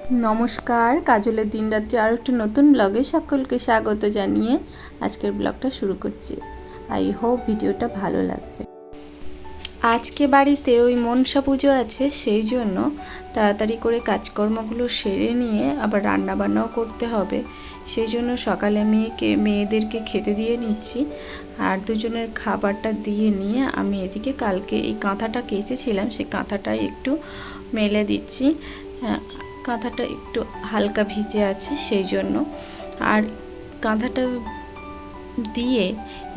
নমস্কার, কাজলের দিনরাত্রি আরও একটি নতুন ব্লগে সকলকে স্বাগত জানিয়ে আজকের ব্লগটা শুরু করছি। আই হোপ ভিডিওটা ভালো লাগবে। আজকে বাড়িতে ওই মনসা পুজো আছে, সেই জন্য তাড়াতাড়ি করে কাজকর্মগুলো সেরে নিয়ে আবার রান্নাবান্নাও করতে হবে। সেই জন্য সকালে মেয়েদেরকে খেতে দিয়ে নিচ্ছি, আর দুজনের খাবারটা দিয়ে নিয়ে আমি এদিকে কালকে এই কাঁথাটা কেচেছিলাম, সেই কাঁথাটাই একটু মেলে দিচ্ছি। কাঁথাটা একটু হালকা ভিজে আছে সেই জন্য। আর কাঁথাটা দিয়ে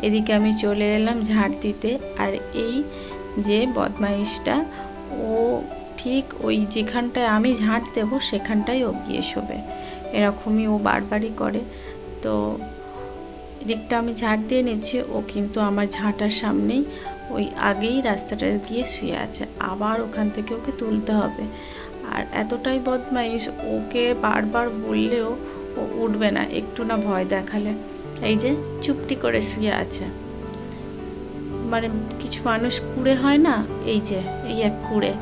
এদিকে আমি চলে এলাম ঝাড় দিতে। আর এই যে বদমাইশটা, ও ঠিক ওই যেখানটায় আমি ঝাঁট দেবো সেখানটায় ও গিয়ে শোবে, এরকমই ও বারবারই করে। তো এদিকটা আমি ঝাঁট দিয়ে নিচ্ছি, ও কিন্তু আমার ঝাঁটার সামনেই ওই আগেই রাস্তাটা গিয়ে শুয়ে আছে, আবার ওখান থেকে ওকে তুলতে হবে। আর এতটাই বদমাইশ, ওকে বারবার বললেও ও উঠবে না, একটু না ভয় দেখালে। এই যে চুপটি করে শুয়ে আছে, মানে কিছু মানুষ কুঁড়ে হয় না, এই যে এই এক কুঁড়ে,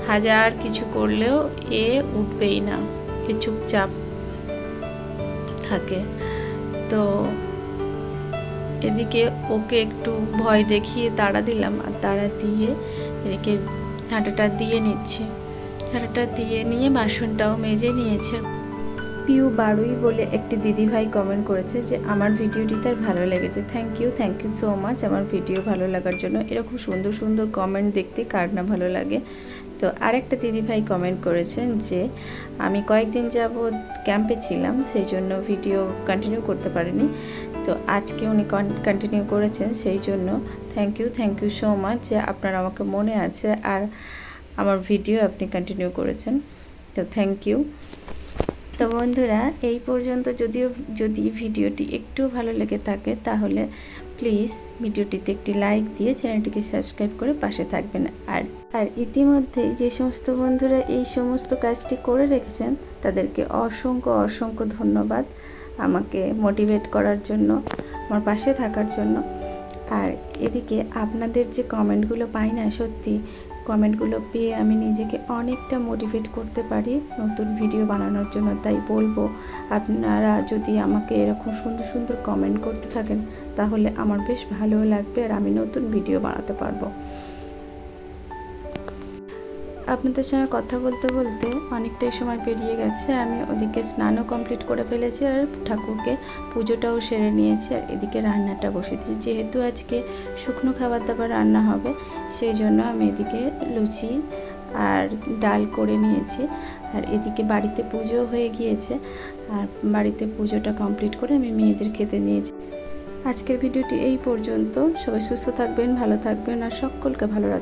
হাজার কিছু করলেও এ উঠবেই না, এ চুপচাপ থাকে। তো এদিকে ওকে একটু ভয় দেখিয়ে তাড়া দিলাম, আর তাড়া দিয়ে এদিকে ঝাঁটাটা দিয়ে নিচ্ছি। ঝাঁটাটা দিয়ে নিয়ে বাসনটাও মেজে নিয়েছে। পিউ বারুই বলে একটি দিদিভাই কমেন্ট করেছে যে আমার ভিডিওটি তার ভালো লেগেছে। থ্যাংক ইউ সো মাচ আমার ভিডিও ভালো লাগার জন্য। এরকম সুন্দর সুন্দর কমেন্ট দেখতে কার না ভালো লাগে। তো আরেকটা দিদিভাই কমেন্ট করেছেন যে আমি কয়েকদিন যাবৎ ক্যাম্পে ছিলাম, সেই জন্য ভিডিও কন্টিনিউ করতে পারিনি। তো আজকে উনি কন্টিনিউ করেছেন, সেই জন্য থ্যাংক ইউ সো মাচ যে আপনার আমাকে মনে আছে আর আমার ভিডিও আপনি কন্টিনিউ করেছেন। তো থ্যাংক ইউ। তো বন্ধুরা, এই পর্যন্ত যদি ভিডিওটি একটু ভালো লেগে থাকে তাহলে প্লিজ ভিডিওটিতে একটি লাইক দিয়ে চ্যানেলটিকে সাবস্ক্রাইব করে পাশে থাকবেন। আর ইতিমধ্যে যে সমস্ত বন্ধুরা এই সমস্ত কাজটি করে রেখেছেন তাদেরকে অসংখ্য ধন্যবাদ আমাকে মোটিভেট করার জন্য, আমার পাশে থাকার জন্য। আর এদিকে আপনাদের যে কমেন্টগুলো পাই না, সত্যি কমেন্টগুলো পেয়ে আমি নিজেকে অনেকটা মোটিভেট করতে পারি নতুন ভিডিও বানানোর জন্য। তাই বলবো, আপনারা যদি আমাকে এরকম সুন্দর সুন্দর কমেন্ট করতে থাকেন তাহলে আমার বেশ ভালো লাগবে, আর আমি নতুন ভিডিও বানাতে পারবো। আপনাদের সঙ্গে কথা বলতে বলতে অনেকটাই সময় পেরিয়ে গেছে। আমি ওদিকে স্নানও কমপ্লিট করে ফেলেছি, আর ঠাকুরকে পুজোটাও সেরে নিয়েছি, আর এদিকে রান্নাটা বসেছি। যেহেতু আজকে শুকনো খাবার দাবার রান্না হবে, সেই জন্য আমি এদিকে লুচি আর ডাল করে নিয়েছি। আর এদিকে বাড়িতে পুজো হয়ে গিয়েছে, আর বাড়িতে পুজোটা কমপ্লিট করে আমি মেয়েদের খেতে নিয়েছি। আজকের ভিডিওটি এই পর্যন্ত। সবাই সুস্থ থাকবেন, ভালো থাকবেন, আর সকলকে ভালো রাখবেন।